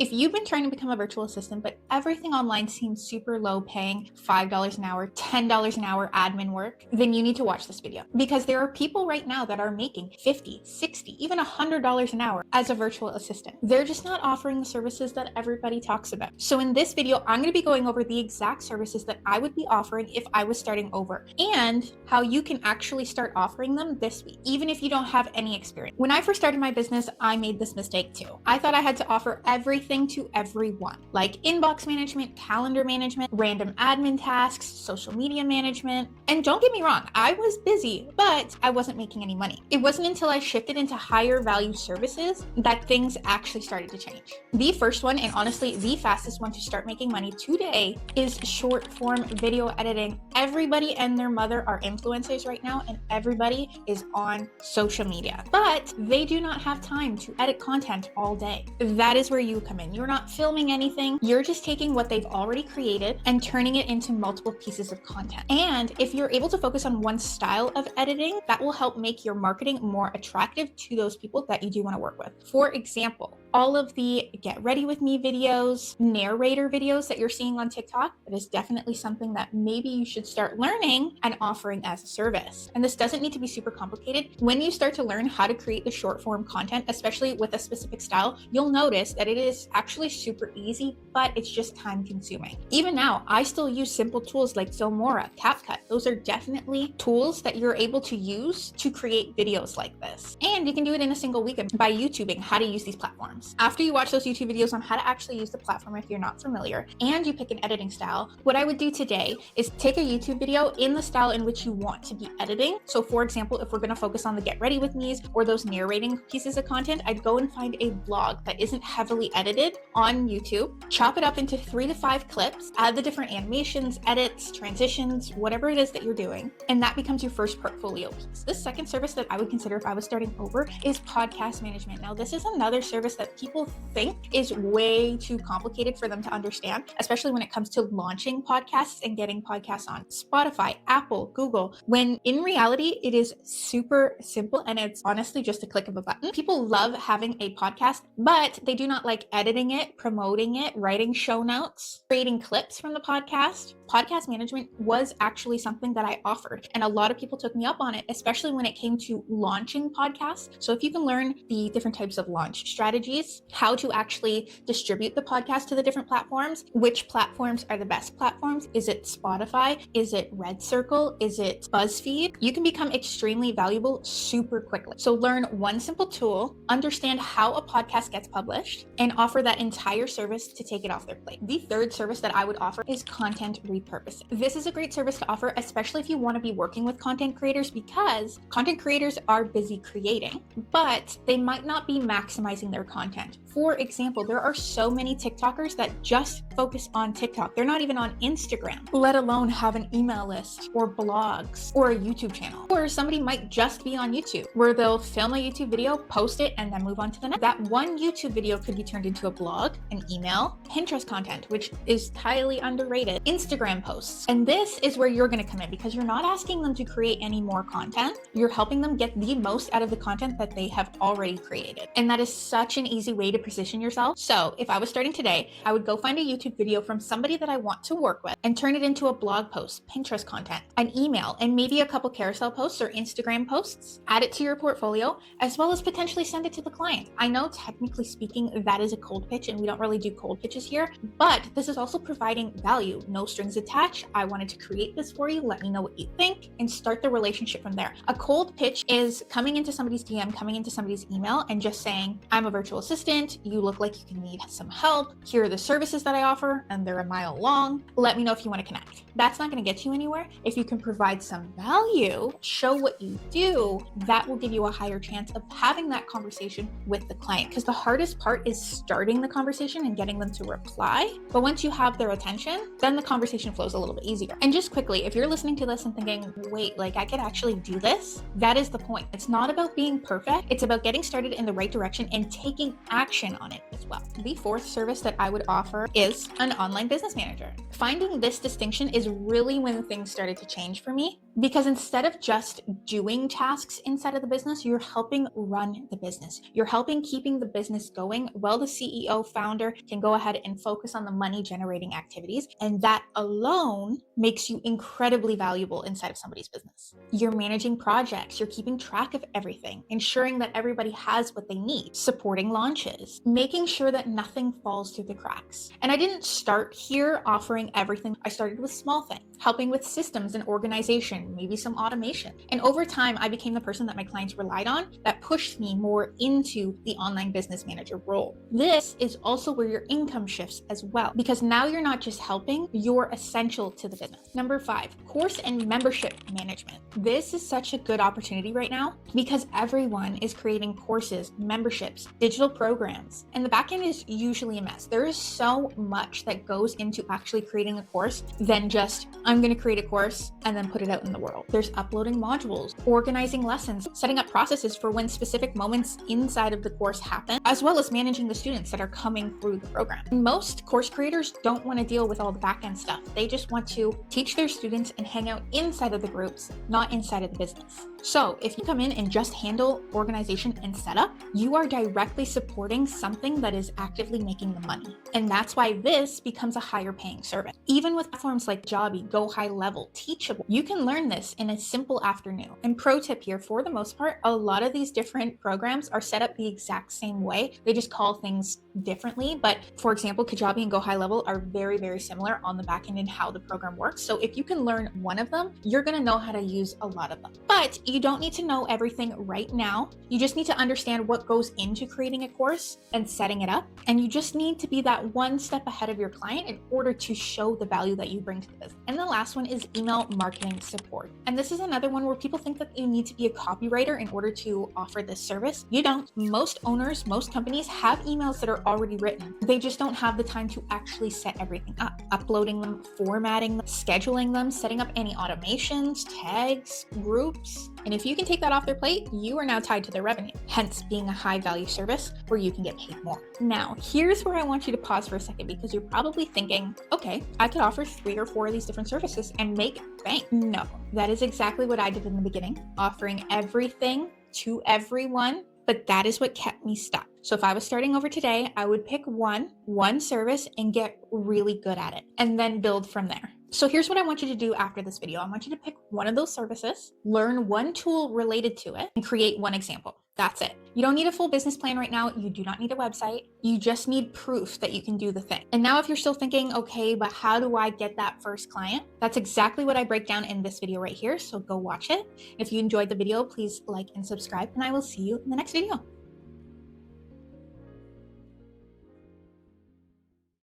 If you've been trying to become a virtual assistant, but everything online seems super low paying, $5 an hour, $10 an hour admin work, then you need to watch this video because there are people right now that are making $50, $60, even $100 an hour as a virtual assistant. They're just not offering the services that everybody talks about. So in this video, I'm going to be going over the exact services that I would be offering if I was starting over and how you can actually start offering them this week, even if you don't have any experience. When I first started my business, I made this mistake too. I thought I had to offer everything to everyone, like inbox management, calendar management, random admin tasks, social media management. And don't get me wrong, I was busy, but I wasn't making any money. It wasn't until I shifted into higher value services that things actually started to change. The first one, and honestly the fastest one to start making money today, is short form video editing. Everybody and their mother are influencers right now, and everybody is on social media, but they do not have time to edit content all day. That is where you come in. You're not filming anything. You're just taking what they've already created and turning it into multiple pieces of content. And if you're able to focus on one style of editing, that will help make your marketing more attractive to those people that you do want to work with. For example, all of the get ready with me videos, narrator videos that you're seeing on TikTok, that is definitely something that maybe you should start learning and offering as a service. And this doesn't need to be super complicated. When you start to learn how to create the short form content, especially with a specific style, you'll notice that it is actually super easy, but it's just time consuming. Even now, I still use simple tools like Filmora, CapCut. Those are definitely tools that you're able to use to create videos like this. And you can do it in a single week by YouTubing how to use these platforms. After you watch those YouTube videos on how to actually use the platform if you're not familiar, and you pick an editing style, what I would do today is take a YouTube video in the style in which you want to be editing. So for example, if we're going to focus on the get ready with me's or those narrating pieces of content, I'd go and find a blog that isn't heavily edited on YouTube, chop it up into 3 to 5 clips, add the different animations, edits, transitions, whatever it is that you're doing, and that becomes your first portfolio piece. The second service that I would consider if I was starting over is podcast management. Now, this is another service that people think is way too complicated for them to understand, especially when it comes to launching podcasts and getting podcasts on Spotify, Apple, Google, when in reality, it is super simple and it's honestly just a click of a button. People love having a podcast, but they do not like editing it, promoting it, writing show notes, creating clips from the podcast. Podcast management was actually something that I offered, and a lot of people took me up on it, especially when it came to launching podcasts. So if you can learn the different types of launch strategies, how to actually distribute the podcast to the different platforms, which platforms are the best platforms, is it Spotify, is it Red Circle, is it BuzzFeed, you can become extremely valuable super quickly. So learn one simple tool, understand how a podcast gets published, and offer that entire service to take it off their plate. The third service that I would offer is content repurposing. This is a great service to offer, especially if you want to be working with content creators, because content creators are busy creating, but they might not be maximizing their content. For example, there are so many TikTokers that just focus on TikTok. They're not even on Instagram, let alone have an email list or blogs or a YouTube channel. Or somebody might just be on YouTube where they'll film a YouTube video, post it, and then move on to the next. That one YouTube video could be turned into a blog, an email, Pinterest content, which is highly underrated, Instagram posts. And this is where you're going to come in because you're not asking them to create any more content. You're helping them get the most out of the content that they have already created. And that is such an easy way to position yourself. So if I was starting today, I would go find a YouTube video from somebody that I want to work with and turn it into a blog post, Pinterest content, an email, and maybe a couple carousel posts or Instagram posts. Add it to your portfolio, as well as potentially send it to the client. I know technically speaking, that is a cold pitch and we don't really do cold pitches here, but this is also providing value, no strings attached. I wanted to create this for you. Let me know what you think and start the relationship from there. A cold pitch is coming into somebody's DM, coming into somebody's email and just saying, I'm a virtual assistant. You look like you can need some help. Here are the services that I offer, and they're a mile long. Let me know if you want to connect. That's not going to get you anywhere. If you can provide some value, show what you do, that will give you a higher chance of having that conversation with the client. Because the hardest part is starting the conversation and getting them to reply. But once you have their attention, then the conversation flows a little bit easier. And just quickly, if you're listening to this and thinking, wait, like I could actually do this, that is the point. It's not about being perfect. It's about getting started in the right direction and taking action on it as well. The fourth service that I would offer is an online business manager. Finding this distinction is really when things started to change for me, because instead of just doing tasks inside of the business, you're helping run the business. You're helping keeping the business going while the CEO, founder can go ahead and focus on the money generating activities. And that alone makes you incredibly valuable inside of somebody's business. You're managing projects, you're keeping track of everything, ensuring that everybody has what they need, supporting launches, making sure that nothing falls through the cracks. And I didn't start here offering everything. I started with small things, helping with systems and organization, maybe some automation. And over time, I became the person that my clients relied on that pushed me more into the online business manager role. This is also where your income shifts as well, because now you're not just helping, you're essential to the business. Number 5, course and membership management. This is such a good opportunity right now because everyone is creating courses, memberships, digital programs, and the backend is usually a mess. There is so much that goes into actually creating a course than just, I'm going to create a course and then put it out in the world. There's uploading modules, organizing lessons, setting up processes for when specific moments inside of the course happen, as well as managing the students that are coming through the program. Most course creators don't want to deal with all the backend stuff. They just want to teach their students and hang out inside of the groups, not inside of the business. So if you come in and just handle organization and setup, you are directly supporting something that is actively making the money. And that's why this becomes a higher paying service. Even with platforms like Jobby, Go High Level, Teachable, you can learn this in a simple afternoon. And pro tip here, for the most part, a lot of these different programs are set up the exact same way. They just call things differently. But for example, Kajabi and Go High Level are very, very similar on the back end and how the program works. So if you can learn one of them, you're going to know how to use a lot of them. But you don't need to know everything right now. You just need to understand what goes into creating a course and setting it up. And you just need to be that one step ahead of your client in order to show the value that you bring to the business. And the last one is email marketing support. And this is another one where people think that you need to be a copywriter in order to offer this service. You don't. Most owners, most companies have emails that are already written. They just don't have the time to actually set everything up, uploading them, formatting them, scheduling them, setting up any automations, tags, groups. And if you can take that off their plate, you are now tied to their revenue, hence being a high value service where you can get paid more. Now, here's where I want you to pause for a second because you're probably thinking, okay, I could offer 3 or 4 of these different services and make bank. No, that is exactly what I did in the beginning, offering everything to everyone, but that is what kept me stuck. So if I was starting over today, I would pick one service and get really good at it and then build from there. So here's what I want you to do after this video. I want you to pick one of those services, learn one tool related to it, and create one example. That's it. You don't need a full business plan right now. You do not need a website. You just need proof that you can do the thing. And now if you're still thinking, okay, but how do I get that first client? That's exactly what I break down in this video right here. So go watch it. If you enjoyed the video, please like and subscribe, and I will see you in the next video.